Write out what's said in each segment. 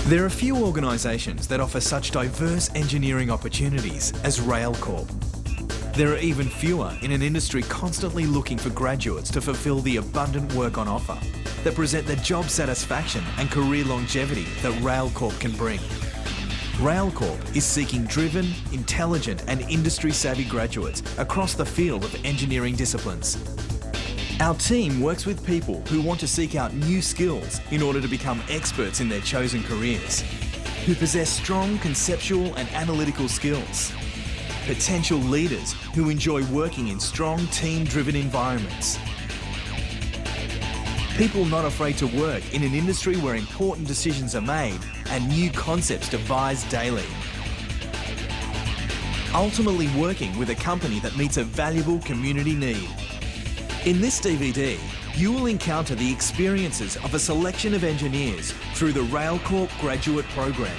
There are few organisations that offer such diverse engineering opportunities as Railcorp. There are even fewer in an industry constantly looking for graduates to fulfil the abundant work on offer that present the job satisfaction and career longevity that Railcorp can bring. Railcorp is seeking driven, intelligent and industry-savvy graduates across the field of engineering disciplines. Our team works with people who want to seek out new skills in order to become experts in their chosen careers, who possess strong conceptual and analytical skills, potential leaders who enjoy working in strong team-driven environments, people not afraid to work in an industry where important decisions are made and new concepts devised daily. Ultimately working with a company that meets a valuable community need. In this DVD, you will encounter the experiences of a selection of engineers through the Railcorp graduate program.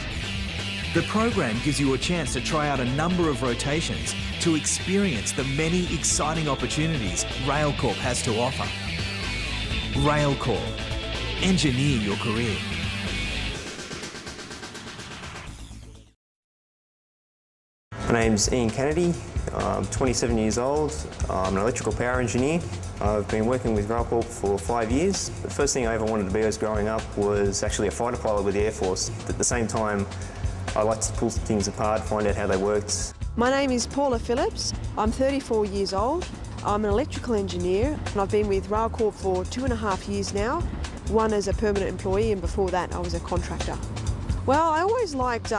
The program gives you a chance to try out a number of rotations to experience the many exciting opportunities Railcorp has to offer. Railcorp. Engineer your career. My name's Ian Kennedy. I'm 27 years old. I'm an electrical power engineer. I've been working with Railcorp for 5 years. The first thing I ever wanted to be as growing up was actually a fighter pilot with the Air Force. At the same time, I liked to pull things apart, find out how they worked. My name is Paula Phillips. I'm 34 years old. I'm an electrical engineer and I've been with Railcorp for 2.5 years now, one as a permanent employee and before that I was a contractor. Well, I always liked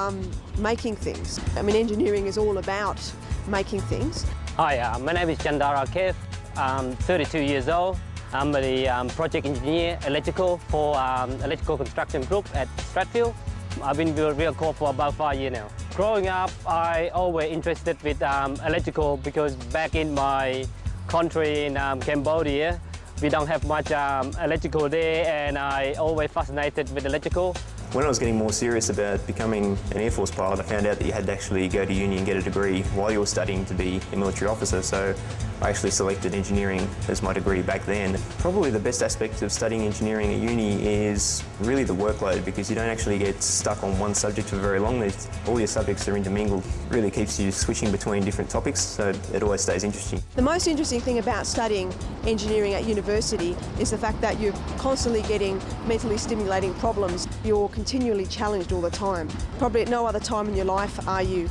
making things. I mean, engineering is all about making things. Hi, my name is Chandara Kev. I'm 32 years old. I'm the project engineer electrical for electrical construction group at Stratfield. I've been with Railcorp for about 5 years now. Growing up, I always interested with electrical because back in my country in Cambodia, we don't have much electrical there, and I always fascinated with electrical. When I was getting more serious about becoming an Air Force pilot, I found out that you had to actually go to uni and get a degree while you were studying to be a military officer, so I actually selected engineering as my degree back then. Probably the best aspect of studying engineering at uni is really the workload, because you don't actually get stuck on one subject for very long. All your subjects are intermingled. It really keeps you switching between different topics, so it always stays interesting. The most interesting thing about studying engineering at university is the fact that you're constantly getting mentally stimulating problems. You're continually challenged all the time. Probably at no other time in your life are you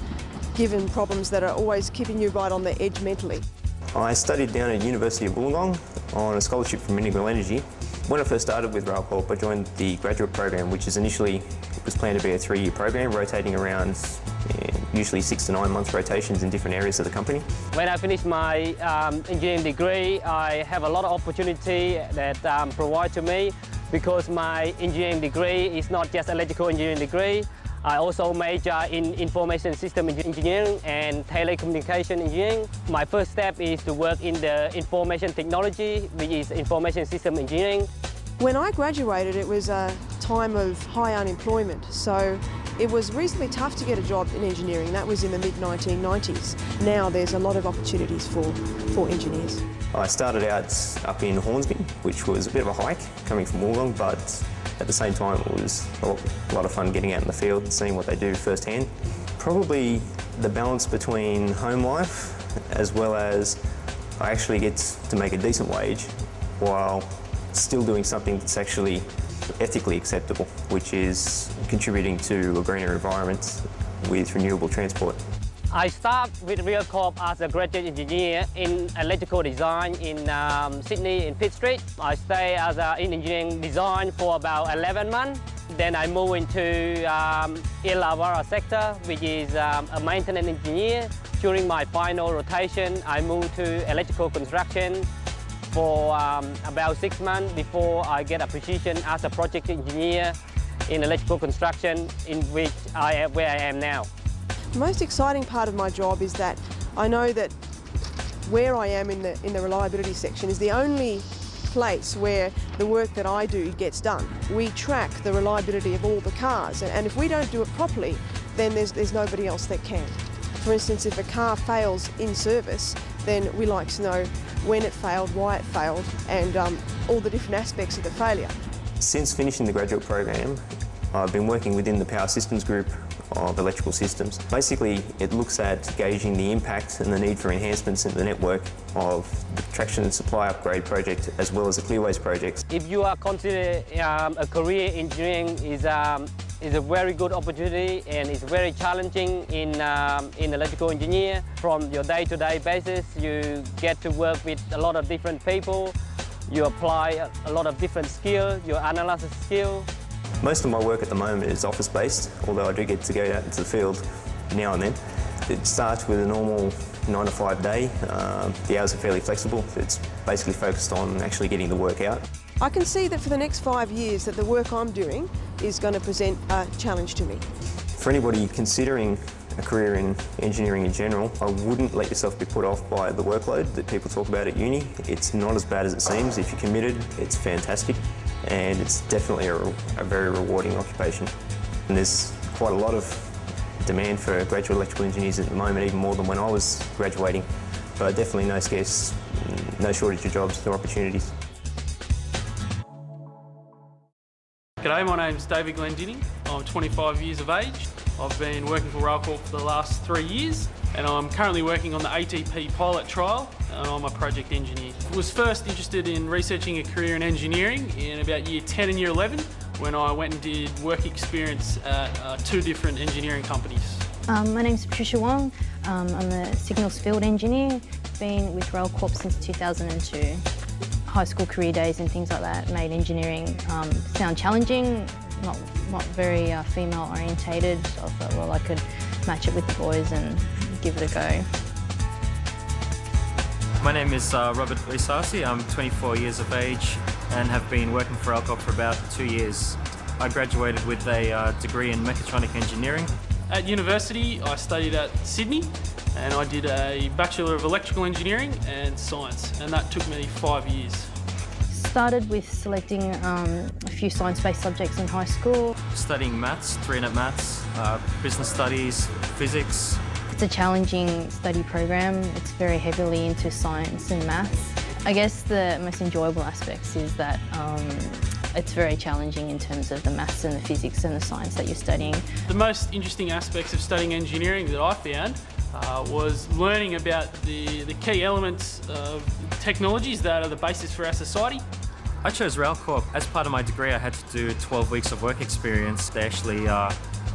given problems that are always keeping you right on the edge mentally. I studied down at University of Wollongong on a scholarship from Renewable Energy. When I first started with Railcorp, I joined the graduate program, which is initially was planned to be a 3-year program, rotating around usually 6 to 9 month rotations in different areas of the company. When I finished my engineering degree, I have a lot of opportunity that provide to me, because my engineering degree is not just electrical engineering degree. I also major in information system engineering and telecommunication engineering. My first step is to work in the information technology, which is information system engineering. When I graduated, it was a time of high unemployment, so it was reasonably tough to get a job in engineering. That was in the mid-1990s. Now there's a lot of opportunities for engineers. I started out up in Hornsby, which was a bit of a hike coming from Wollongong, but at the same time it was a lot of fun getting out in the field and seeing what they do firsthand. Probably the balance between home life as well as I actually get to make a decent wage while still doing something that's actually ethically acceptable, which is contributing to a greener environment with renewable transport. I started with Railcorp as a graduate engineer in electrical design in Sydney in Pitt Street. I stayed as in engineering design for about 11 months. Then I moved into Illawarra sector, which is a maintenance engineer. During my final rotation, I moved to electrical construction for about 6 months before I get a position as a project engineer in electrical construction, in which where I am now. The most exciting part of my job is that I know that where I am in the reliability section is the only place where the work that I do gets done. We track the reliability of all the cars, and if we don't do it properly, then there's nobody else that can. For instance, if a car fails in service, then we like to know when it failed, why it failed, and all the different aspects of the failure. Since finishing the graduate program, I've been working within the power systems group of electrical systems. Basically, it looks at gauging the impact and the need for enhancements in the network of the traction and supply upgrade project as well as the clearways projects. If you are considering a career engineering is a very good opportunity and it's very challenging in electrical engineer. From your day-to-day basis, you get to work with a lot of different people. You apply a lot of different skills, your analysis skill. Most of my work at the moment is office-based, although I do get to go out into the field now and then. It starts with a normal 9 to 5 day. The hours are fairly flexible. It's basically focused on actually getting the work out. I can see that for the next 5 years that the work I'm doing is going to present a challenge to me. For anybody considering a career in engineering in general, I wouldn't let yourself be put off by the workload that people talk about at uni. It's not as bad as it seems. If you're committed, it's fantastic, and it's definitely a very rewarding occupation. And there's quite a lot of demand for graduate electrical engineers at the moment, even more than when I was graduating. But definitely no shortage of jobs or opportunities. G'day, my name's David Glendinning. I'm 25 years of age. I've been working for Railcorp for the last 3 years, and I'm currently working on the ATP pilot trial, and I'm a project engineer. I was first interested in researching a career in engineering in about year 10 and year 11 when I went and did work experience at 2 different engineering companies. My name's Patricia Wong. I'm a signals field engineer. Been with Railcorp since 2002. High school career days and things like that made engineering sound challenging, not very female orientated, so I thought, well, I could match it with the boys and give it a go. My name is Robert Isasi. I'm 24 years of age and have been working for Railcorp for about 2 years. I graduated with a degree in mechatronic engineering. At university, I studied at Sydney, and I did a Bachelor of Electrical Engineering and Science, and that took me 5 years. Started with selecting a few science-based subjects in high school. Studying maths, 3-unit maths, business studies, physics. It's a challenging study program. It's very heavily into science and maths. I guess the most enjoyable aspects is that it's very challenging in terms of the maths and the physics and the science that you're studying. The most interesting aspects of studying engineering that I found was learning about the key elements of technologies that are the basis for our society. I chose Railcorp. As part of my degree, I had to do 12 weeks of work experience. They actually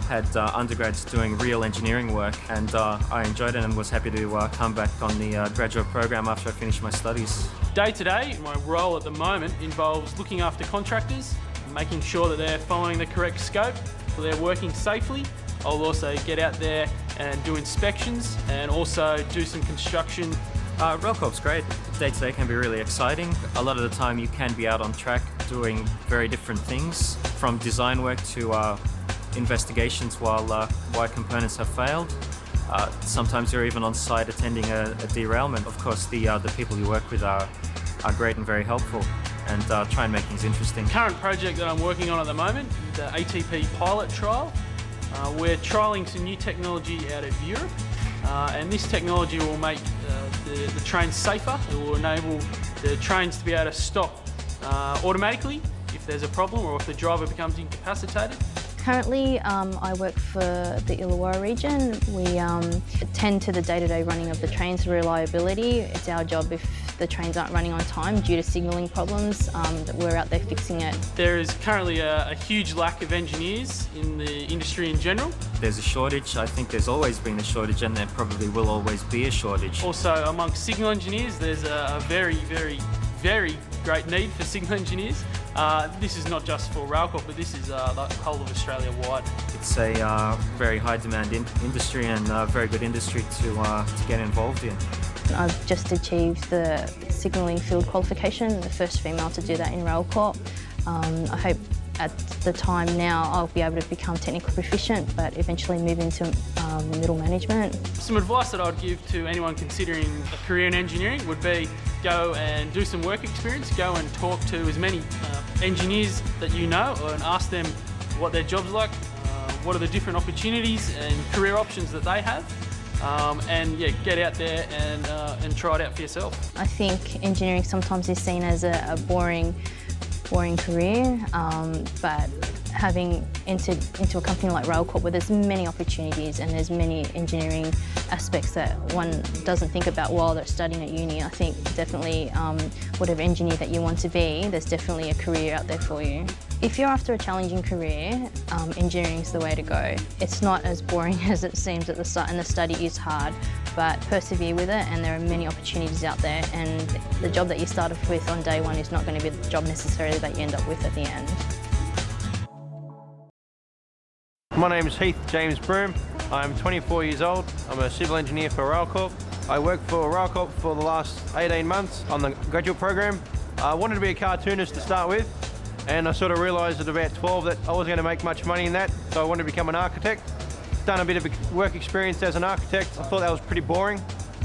had undergrads doing real engineering work, and I enjoyed it and was happy to come back on the graduate program after I finished my studies. Day to day, my role at the moment involves looking after contractors, making sure that they're following the correct scope, they're working safely. I'll also get out there and do inspections and also do some construction. Railcorp's great. Day to day can be really exciting. A lot of the time you can be out on track doing very different things, from design work to investigations why components have failed. Sometimes you're even on site attending a derailment. Of course, the people you work with are great and very helpful, and try and make things interesting. Current project that I'm working on at the moment, the ATP pilot trial. We're trialling some new technology out of Europe, and this technology will make the trains safer. It will enable the trains to be able to stop automatically if there's a problem or if the driver becomes incapacitated. Currently, I work for the Illawarra region. We attend to the day-to-day running of the trains, reliability. It's our job if the trains aren't running on time due to signalling problems, that we're out there fixing it. There is currently a huge lack of engineers in the industry in general. There's a shortage. I think there's always been a shortage, and there probably will always be a shortage. Also, amongst signal engineers, there's a very, very, very great need for signal engineers. This is not just for Railcorp, but this is the whole of Australia wide. It's a very high demand industry and a very good industry to get involved in. I've just achieved the signalling field qualification, the first female to do that in Railcorp. I hope at the time now I'll be able to become technically proficient, but eventually move into middle management. Some advice that I'd give to anyone considering a career in engineering would be go and do some work experience, go and talk to as many engineers that you know and ask them what their job's like, what are the different opportunities and career options that they have. And yeah, get out there and try it out for yourself. I think engineering sometimes is seen as a boring boring career, but having entered into a company like Railcorp where there's many opportunities and there's many engineering aspects that one doesn't think about while they're studying at uni, I think definitely whatever engineer that you want to be, there's definitely a career out there for you. If you're after a challenging career, engineering is the way to go. It's not as boring as it seems at the start, and the study is hard, but persevere with it, and there are many opportunities out there, and the job that you start off with on day one is not going to be the job necessarily that you end up with at the end. My name is Heath James Broom. I'm 24 years old. I'm a civil engineer for Railcorp. I worked for Railcorp for the last 18 months on the graduate program. I wanted to be a cartoonist to start with, and I sort of realised at about 12 that I wasn't going to make much money in that, so I wanted to become an architect. Done a bit of work experience as an architect. I thought that was pretty boring,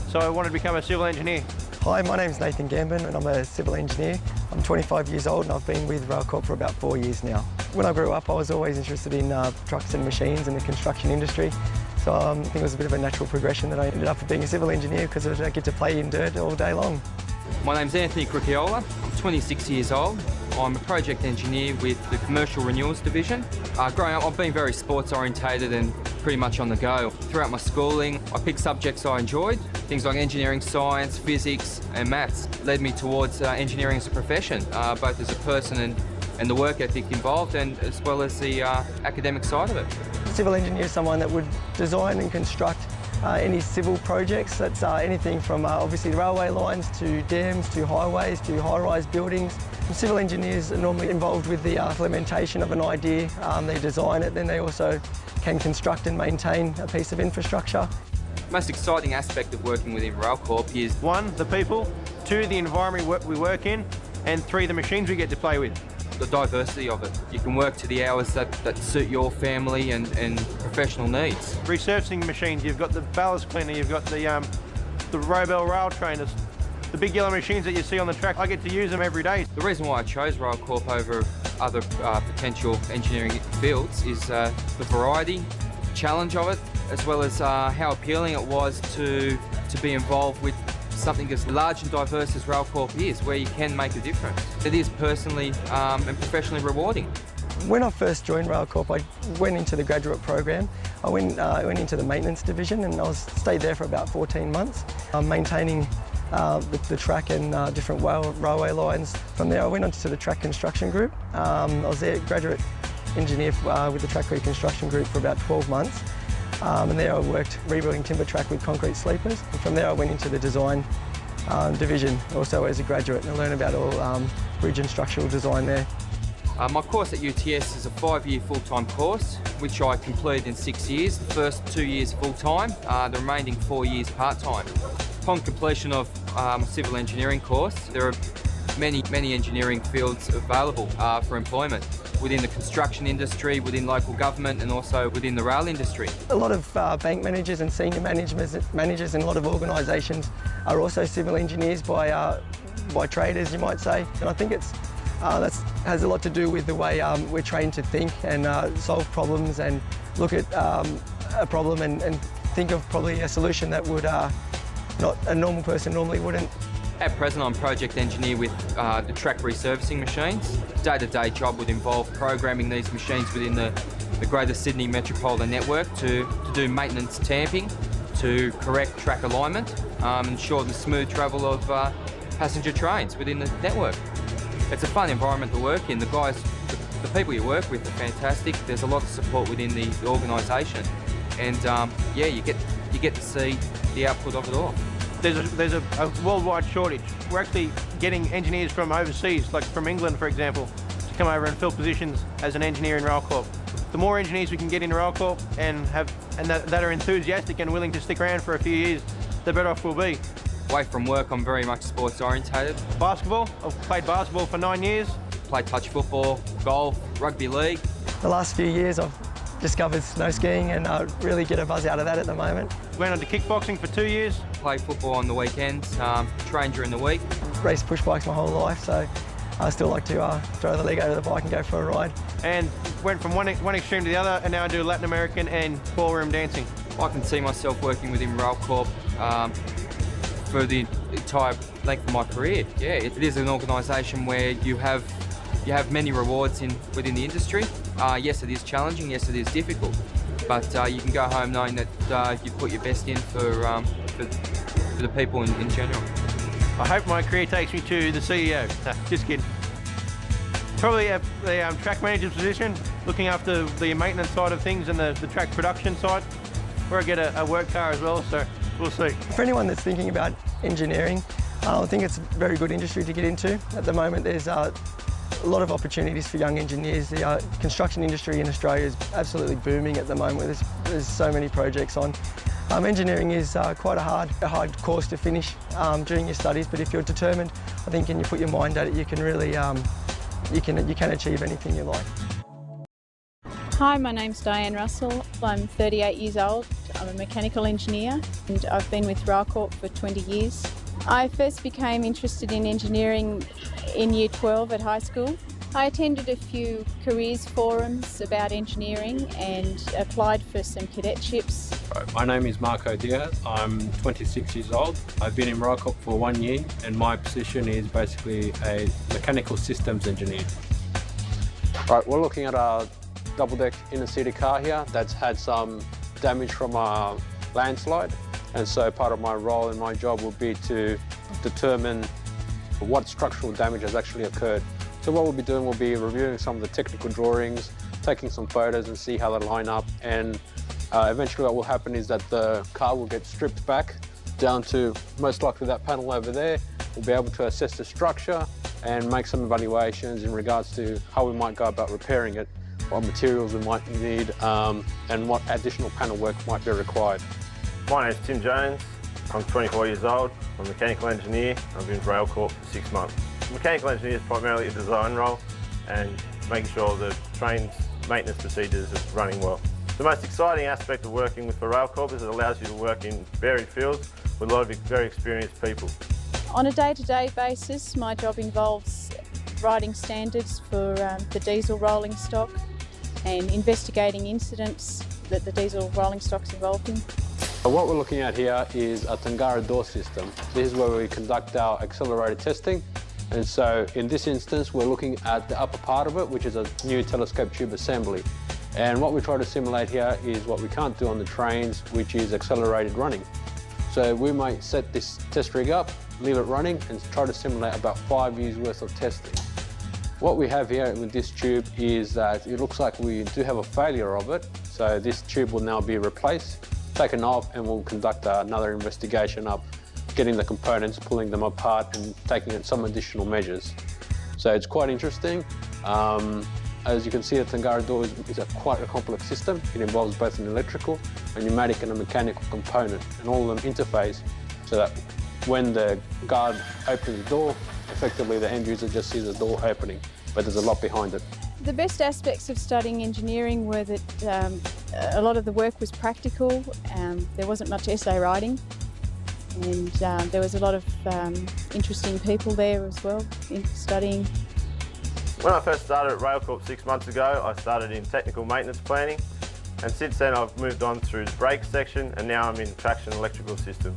so I wanted to become a civil engineer. Hi, my name's Nathan Gambin and I'm a civil engineer. I'm 25 years old and I've been with Railcorp for about 4 years now. When I grew up I was always interested in trucks and machines and the construction industry, so I think it was a bit of a natural progression that I ended up being a civil engineer because I get to play in dirt all day long. My name's Anthony Cricchiola. I'm 26 years old. I'm a project engineer with the Commercial Renewals Division. Growing up, I've been very sports orientated and pretty much on the go. Throughout my schooling, I picked subjects I enjoyed. Things like engineering, science, physics and maths led me towards engineering as a profession, both as a person and the work ethic involved, and as well as the academic side of it. Civil engineer is someone that would design and construct any civil projects. That's anything from obviously railway lines to dams to highways to high-rise buildings. Civil engineers are normally involved with the implementation of an idea. They design it, then they also can construct and maintain a piece of infrastructure. The most exciting aspect of working within Railcorp is 1, the people, 2, the environment we work in, and 3, the machines we get to play with. the diversity of it. You can work to the hours that suit your family and professional needs. Resurfacing machines, you've got the ballast cleaner, you've got the Robel rail trainers, the big yellow machines that you see on the track. I get to use them every day. The reason why I chose Railcorp over other potential engineering fields is the variety, the challenge of it, as well as how appealing it was to be involved with something as large and diverse as Railcorp is, where you can make a difference. It is personally and professionally rewarding. When I first joined Railcorp, I went into the graduate program. I went into the maintenance division and stayed there for about 14 months, maintaining the track and different railway lines. From there I went on to the track construction group. I was there graduate engineer with the track reconstruction group for about 12 months. And there I worked rebuilding timber track with concrete sleepers. And from there I went into the design division, also as a graduate, and I learned about all bridge and structural design there. My course at UTS is a 5-year full-time course, which I completed in 6 years. The first 2 years full-time, the remaining 4 years part-time. Upon completion of a civil engineering course, there are many engineering fields available for employment within the construction industry, within local government, and also within the rail industry. A lot of bank managers and senior managers in a lot of organisations are also civil engineers by trade, as you might say. And I think that has a lot to do with the way we're trained to think and solve problems and look at a problem and think of probably a solution that would not a normal person normally wouldn't. At present, I'm project engineer with the track resurfacing machines. Day-to-day job would involve programming these machines within the Greater Sydney Metropolitan Network to do maintenance tamping, to correct track alignment, ensure the smooth travel of passenger trains within the network. It's a fun environment to work in. The people you work with are fantastic. There's a lot of support within the organisation, and yeah, you get to see the output of it all. There's a worldwide shortage. We're actually getting engineers from overseas, like from England, for example, to come over and fill positions as an engineer in Railcorp. The more engineers we can get in Railcorp and that are enthusiastic and willing to stick around for a few years, the better off we'll be. Away from work, I'm very much sports orientated. Basketball, I've played basketball for 9 years. Played touch football, golf, rugby league. The last few years I've discovered snow skiing and I really get a buzz out of that at the moment. Went on to kickboxing for 2 years. Play football on the weekends, train during the week. Raced push bikes my whole life, so I still like to throw the leg out of the bike and go for a ride. And went from one extreme to the other, and now I do Latin American and ballroom dancing. I can see myself working within Railcorp for the entire length of my career. Yeah, it is an organisation where you have you have many rewards within the industry. Yes, it is challenging, yes, it is difficult, but you can go home knowing that you've put your best in for the people in general. I hope my career takes me to the CEO. No, just kidding. Probably the track manager's position, looking after the maintenance side of things and the track production side, where I get a work car as well, so we'll see. For anyone that's thinking about engineering, I think it's a very good industry to get into. At the moment there's a lot of opportunities for young engineers. The construction industry in Australia is absolutely booming at the moment. There's so many projects on. Engineering is quite a hard course to finish during your studies, but if you're determined, I think, and you put your mind at it, you can really you can achieve anything you like. Hi, my name's Diane Russell. I'm 38 years old. I'm a mechanical engineer and I've been with Railcorp for 20 years. I first became interested in engineering in Year 12 at high school. I attended a few careers forums about engineering and applied for some cadetships. My name is Marco Diaz. I'm 26 years old. I've been in Railcorp for 1 year and my position is basically a mechanical systems engineer. Right, we're looking at a double-deck inner-city car here that's had some damage from a landslide, and so part of my role in my job will be to determine what structural damage has actually occurred. So what we'll be doing, we'll be reviewing some of the technical drawings, taking some photos and see how they line up, and eventually what will happen is that the car will get stripped back down to most likely that panel over there. We'll be able to assess the structure and make some evaluations in regards to how we might go about repairing it, what materials we might need, and what additional panel work might be required. My name's Tim Jones. I'm 24 years old. I'm a mechanical engineer. I've been with Railcorp for 6 months. Mechanical engineer is primarily a design role and making sure the train's maintenance procedures are running well. The most exciting aspect of working with Railcorp is it allows you to work in varied fields with a lot of very experienced people. On a day-to-day basis, my job involves writing standards for the diesel rolling stock and investigating incidents that the diesel rolling stock's involved in. What we're looking at here is a Tangara door system. This is where we conduct our accelerated testing. And so in this instance, we're looking at the upper part of it, which is a new telescope tube assembly. And what we try to simulate here is what we can't do on the trains, which is accelerated running. So we might set this test rig up, leave it running, and try to simulate about 5 years worth of testing. What we have here with this tube is that it looks like we do have a failure of it. So this tube will now be replaced, taken off, and we'll conduct another investigation up, getting the components, pulling them apart and taking some additional measures. So it's quite interesting. As you can see, the Tangara door is quite a complex system. It involves both an electrical, a pneumatic and a mechanical component, and all of them interface so that when the guard opens the door, effectively the end user just sees the door opening, but there's a lot behind it. The best aspects of studying engineering were that a lot of the work was practical. There wasn't much essay writing, and there was a lot of interesting people there as well in studying. When I first started at Railcorp 6 months ago, I started in technical maintenance planning, and since then I've moved on through the brakes section, and now I'm in traction electrical systems.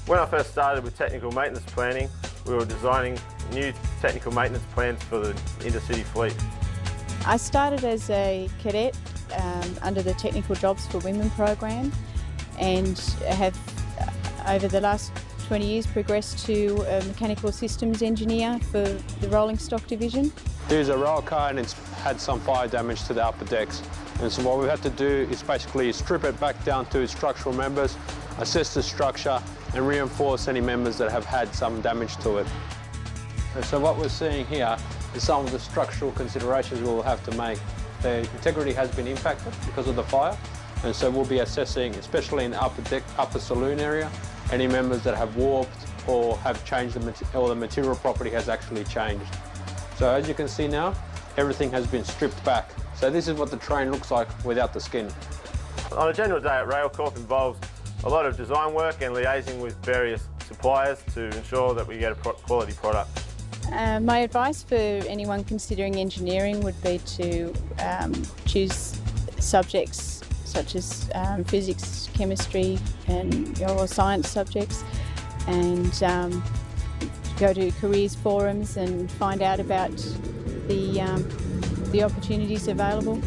When I first started with technical maintenance planning, we were designing new technical maintenance plans for the intercity fleet. I started as a cadet under the Technical Jobs for Women program, and have over the last 20 years progressed to a mechanical systems engineer for the rolling stock division. Here's a rail car and it's had some fire damage to the upper decks. And so what we've had to do is basically strip it back down to its structural members, assess the structure and reinforce any members that have had some damage to it. And so what we're seeing here is some of the structural considerations we'll have to make. The integrity has been impacted because of the fire, and so we'll be assessing, especially in the upper deck, upper saloon area, any members that have warped or have changed or the material property has actually changed. So as you can see now, everything has been stripped back. So this is what the train looks like without the skin. On a general day at Railcorp involves a lot of design work and liaising with various suppliers to ensure that we get a quality product. My advice for anyone considering engineering would be to choose subjects such as physics, chemistry or science subjects, and go to careers forums and find out about the opportunities available.